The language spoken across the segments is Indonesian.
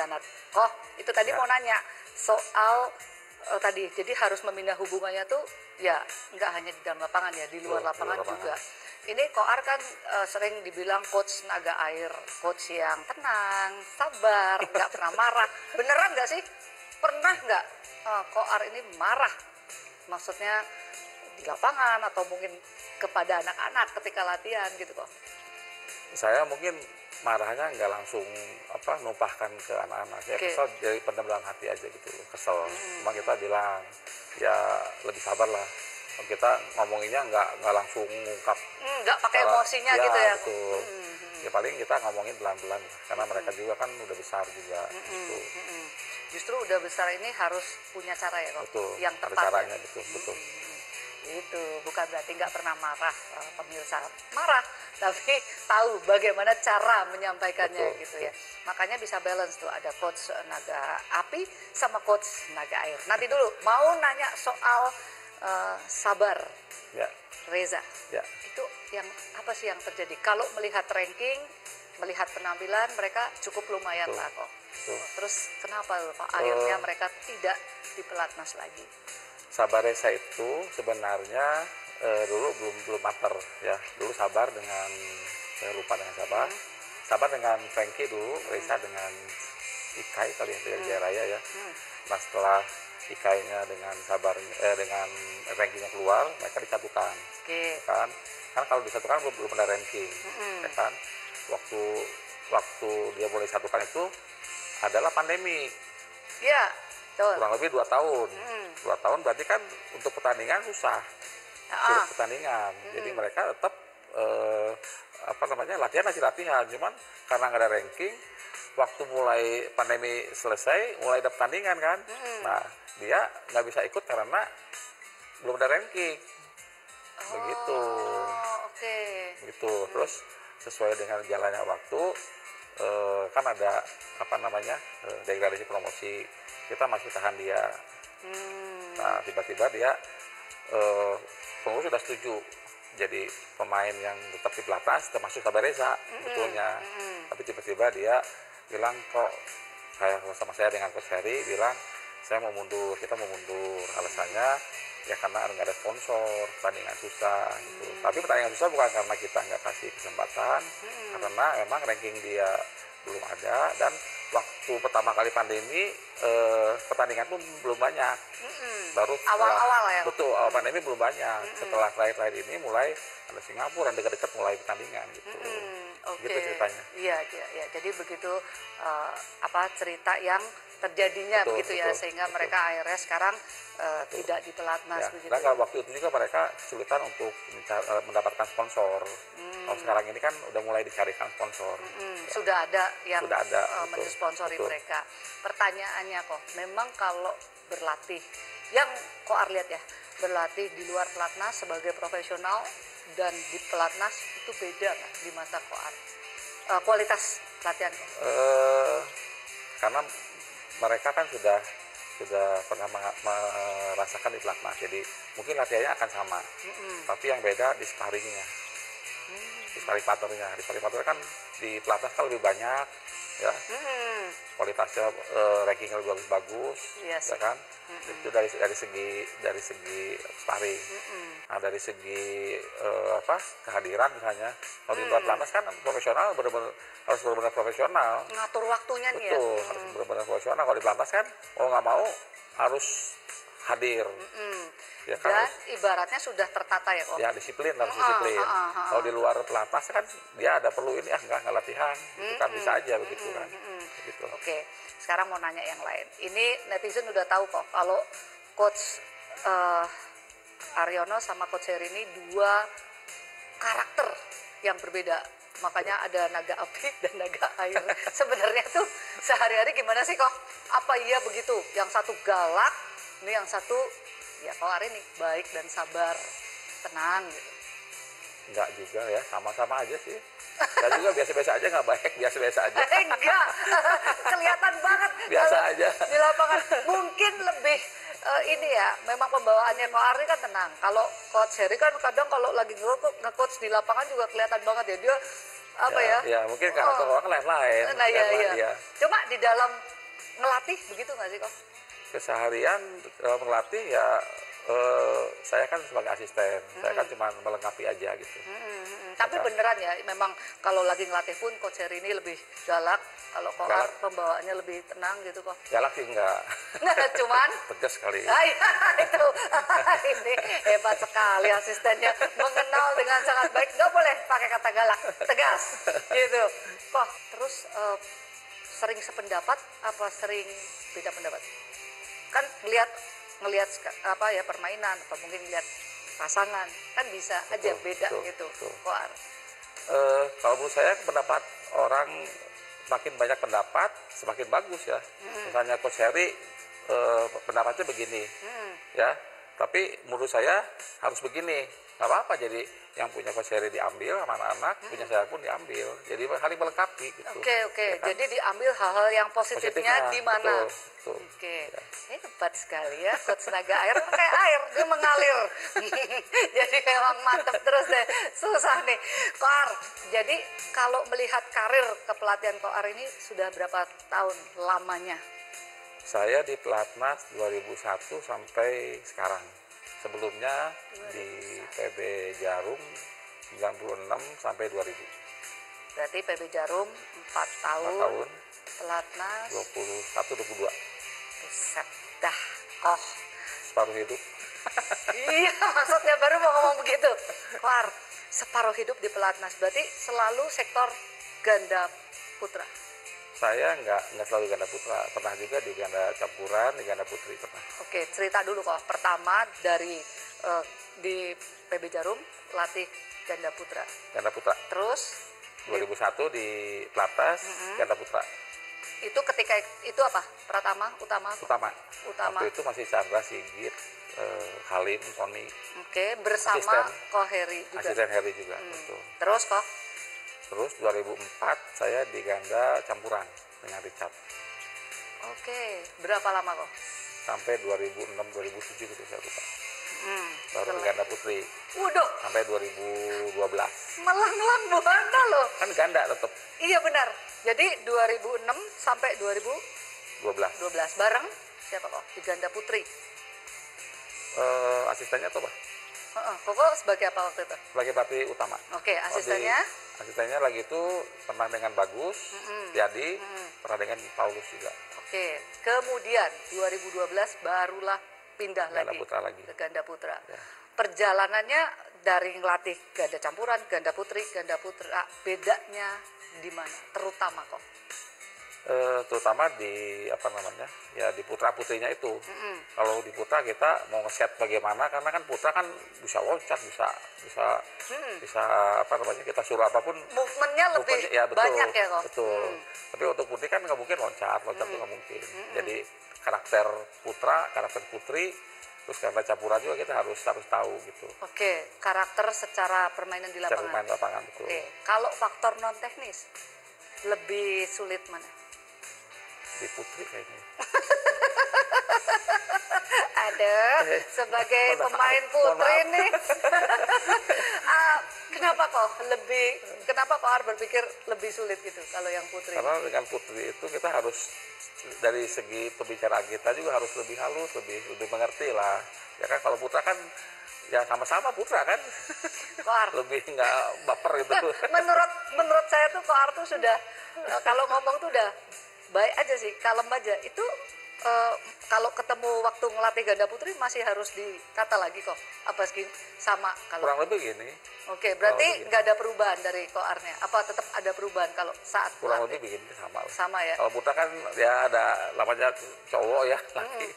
Ganat. Kok itu tadi Ya. mau nanya soal tadi, jadi harus membina hubungannya tuh ya nggak hanya di dalam lapangan ya, di luar lapangan juga. Ini Koar kan sering dibilang coach naga air, coach yang tenang, sabar, nggak pernah marah. Beneran nggak sih? Pernah nggak Koar ini marah? Maksudnya di lapangan atau mungkin kepada anak-anak ketika latihan gitu kok? Saya mungkin marahnya nggak langsung numpahkan ke anak-anak, ya kesel dari pendam dalam hati aja gitu, kesel. Cuma kita bilang ya lebih sabar lah, kita ngomonginnya nggak langsung ngungkap, nggak pakai emosinya ya, gitu ya. Betul. Ya paling kita ngomongin pelan-pelan karena mereka juga kan udah besar juga gitu. Justru udah besar ini harus punya cara ya kok, Betul, yang ada tepat caranya, ya? betul. Itu bukan berarti nggak pernah marah, pemirsa marah, tapi tahu bagaimana cara menyampaikannya gitu ya. Makanya bisa balance tuh, ada coach naga api sama coach naga air. Nanti dulu mau nanya soal sabar, Ya. Reza. Ya. Itu yang apa sih yang terjadi? Kalau melihat ranking, melihat penampilan mereka cukup lumayan lah kok. Terus kenapa Pak akhirnya mereka tidak di pelatnas lagi? Sabar Reza itu sebenarnya dulu belum mater ya. Dulu Sabar dengan, saya lupa dengan siapa. Sabar dengan Frankie dulu, Reza dengan Ikai kali ya, dari Jaya Raya ya. Nah setelah Ikainya dengan Sabar dengan rankingnya keluar, mereka disatukan. Kan kalau disatukan belum ada ranking, ya kan. Waktu dia boleh disatukan itu adalah pandemi. Iya. Kurang lebih 2 tahun. 2 tahun berarti kan untuk pertandingan susah. Sulit pertandingan. Jadi mereka tetap latihan masih latihan. Cuman karena nggak ada ranking, waktu mulai pandemi selesai, mulai ada pertandingan kan. Nah, dia nggak bisa ikut karena belum ada ranking. Begitu. Begitu. Terus sesuai dengan jalannya waktu, kan ada degradasi promosi, kita masih tahan dia. Nah tiba-tiba dia pengurus sudah setuju jadi pemain yang tetap di pelatnas termasuk Sabar Reza betulnya. Tapi tiba-tiba dia bilang kok kayak sama saya dengan Coach Heri bilang saya mau mundur, kita mau mundur. Alasannya ya karena nggak ada sponsor, pertandingan susah gitu. Tapi pertandingan susah bukan karena kita nggak kasih kesempatan, karena memang ranking dia belum ada, dan waktu pertama kali pandemi pertandingan pun belum banyak. Baru awal-awal ya. Betul, awal pandemi belum banyak. Setelah terakhir ini mulai ada Singapura dan dekat-dekat mulai pertandingan gitu. Gitu ceritanya. Iya. Jadi begitu cerita yang terjadinya begitu ya, sehingga mereka akhirnya sekarang tidak di pelatnas begitu. Dan kalau waktu itu juga mereka kesulitan untuk mendapatkan sponsor. Kalau sekarang ini kan udah mulai dicarikan sponsor. Sudah ada yang mensponsori betul. mereka. Pertanyaannya kok, memang kalau berlatih, yang Koar lihat ya, berlatih di luar pelatnas sebagai profesional dan di pelatnas itu beda nggak di mata Koar? Kualitas latihan? Karena mereka kan sudah pernah merasakan di pelatnas, jadi mungkin latihannya akan sama, tapi yang beda di sparringnya, di sparring partnernya. Di sparring partner kan di pelatnas kan lebih banyak, ya, kualitasnya rankingnya lebih bagus, ya kan. Itu dari segi sparring. Nah dari segi kehadiran misalnya, kalau di luar pelatnas kan profesional harus benar-benar profesional. Ngatur waktunya nih ya. Betul, harus benar-benar profesional. Kalau di pelatnas kan mau nggak mau harus hadir. Ya kan, dan ibaratnya sudah tertata ya kok. Ya disiplin, harus disiplin. Kalau di luar pelatnas kan dia ada perlu ini nggak latihan, itu kan bisa aja begitu kan. Gitu. Oke, sekarang mau nanya yang lain. Ini netizen udah tahu kok kalau Coach Aryono sama Coach Heri ini dua karakter yang berbeda. Makanya ada naga api dan naga air. Sebenarnya tuh sehari-hari gimana sih kok? Apa iya begitu? Yang satu galak, ini yang satu ya kalau hari ini baik dan sabar, tenang gitu. Enggak juga ya, sama-sama aja sih. Dan juga biasa-biasa aja, nggak baik, biasa-biasa aja. Enggak, kelihatan banget. Biasa aja. Di lapangan mungkin lebih ini ya, memang pembawaannya Ko Ari kan tenang. Kalau Coach Heri kan kadang kalau lagi nge-coach di lapangan juga kelihatan banget ya, dia apa ya? Ya mungkin karakter orang lain-lain. Nah iya iya. Dia. Cuma di dalam ngelatih begitu nggak sih kok? Keseharian melatih ya saya kan sebagai asisten, saya kan cuma melengkapi aja gitu. Tapi beneran ya, memang kalau lagi ngelatih pun Coach Heri ini lebih galak, kalau Koar pembawaannya lebih tenang gitu kok. Galak sih enggak. Cuman tegas sekali. Itu ini hebat sekali asistennya, mengenal dengan sangat baik. Nggak boleh pakai kata galak, tegas gitu. Kok terus sering sependapat apa sering beda pendapat? Kan ngelihat apa ya permainan atau mungkin lihat pasangan kan bisa aja beda gitu. Koar. Kalau menurut saya pendapat orang semakin banyak pendapat semakin bagus ya. Misalnya Coach Heri pendapatnya begini, ya. Tapi menurut saya harus begini, nggak apa-apa. Jadi yang punya Coach Heri diambil sama anak-anak, punya saya pun diambil. Jadi saling melengkapi gitu. Oke. Ya kan? Jadi diambil hal-hal yang positifnya di mana? Oke. Ya. Hebat sekali ya Coach Naga Air, kayak air dia mengalir. Jadi memang mantap terus deh. Susah nih. Koar. Jadi kalau melihat karir kepelatihan Koar ini sudah berapa tahun lamanya? Saya di Pelatnas 2001 sampai sekarang. Sebelumnya di PB Jarum 96 sampai 2000. Berarti PB Jarum 4 tahun. Pelatnas 21 22. Buset dah. Separuh hidup. Iya, maksudnya baru mau ngomong begitu. Koar, separuh hidup di Pelatnas berarti selalu sektor ganda putra. Saya nggak selalu ganda putra, pernah juga di ganda campuran, di ganda putri pernah. Oke, cerita dulu kok. Pertama dari di PB Jarum latih ganda putra. Ganda putra. Terus 2001 di Pelatnas ganda putra. Itu ketika itu apa? Utama. Waktu itu masih Chandra, Sigit, Halim, Tony. Oke, bersama Ko Heri juga. Asisten Heri juga. Betul. Terus kok? Terus 2004 saya di ganda campuran dengan Richard. Oke, berapa lama kok? Sampai 2006-2007 gitu saya lupa. Baru ke ganda putri. Waduh. Sampai 2012. Melang-lang buana loh. Kan ganda tetap. Iya benar. Jadi 2006 sampai 2012 bareng siapa kok di ganda putri? Asistennya tuh, Pak? Kok sebagai apa waktu itu? Sebagai pelatih utama. Oke, asistennya? Asistennya lagi itu pernah dengan Bagus, Yadi, pernah dengan Paulus juga. Oke, kemudian 2012 barulah pindah ganda putra lagi ke ganda putra. Ya. Perjalanannya dari ngelatih ganda campuran, ganda putra, bedanya di mana? Terutama kok? Terutama di ya di putra putrinya itu. Kalau di putra kita mau nge-set bagaimana, karena kan putra kan bisa loncat, bisa kita suruh apapun. Movementnya lebih ya, betul, banyak ya kok. Betul. Tapi untuk putri kan nggak mungkin loncat tuh nggak mungkin. Jadi karakter putra, karakter putri, terus karakter campuran juga kita harus tahu gitu. Oke, karakter secara permainan di lapangan. Secara permainan lapangan, betul. Oke, kalau faktor non teknis lebih sulit mana? Di putri kayaknya. Aduh, sebagai pemain putri nih, kenapa kok berpikir lebih sulit gitu kalau yang putri? Karena dengan putri itu kita harus dari segi pembicaraan kita juga harus lebih halus, lebih mengerti lah. Ya kan kalau putra kan ya sama-sama putra kan, Koar lebih nggak baper gitu. menurut saya tuh Koar tuh sudah kalau ngomong tuh udah baik aja sih, kalem aja. Itu kalau ketemu waktu ngelatih ganda putri masih harus ditata lagi kok. Apa sih sama kalau kurang lebih gini. Oke, berarti nggak ada perubahan dari Koarnya. Apa tetap ada perubahan kalau saat kurang melatih? lebih begini sama. Sama ya. Kalau putra kan ya ada namanya cowok ya laki.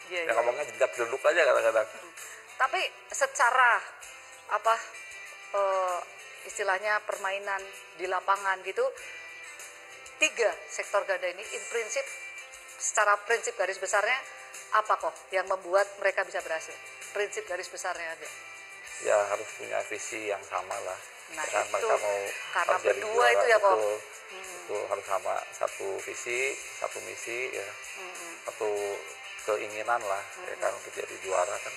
Ya ngomongnya jedak jeduk aja kadang-kadang. Tapi secara istilahnya permainan di lapangan gitu, 3 sektor ganda ini secara prinsip garis besarnya apa kok yang membuat mereka bisa berhasil? Prinsip garis besarnya aja. Ya harus punya visi yang sama lah. Nah ya kan, itu mereka mau karena jadi berdua juara, itu ya kok. Itu harus sama, satu visi, satu misi ya, satu keinginan lah ya kan untuk jadi juara kan.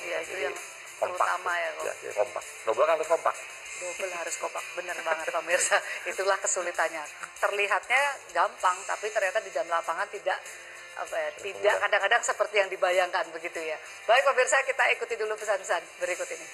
Iya itu jadi yang kompak, terutama ya kok. Ya kompak. Double kan harus kompak. double harus kompak, bener banget pemirsa. Itulah kesulitannya. Terlihatnya gampang, tapi ternyata di dalam lapangan tidak tidak kadang-kadang seperti yang dibayangkan begitu ya. Baik pemirsa, kita ikuti dulu pesan-pesan berikut ini.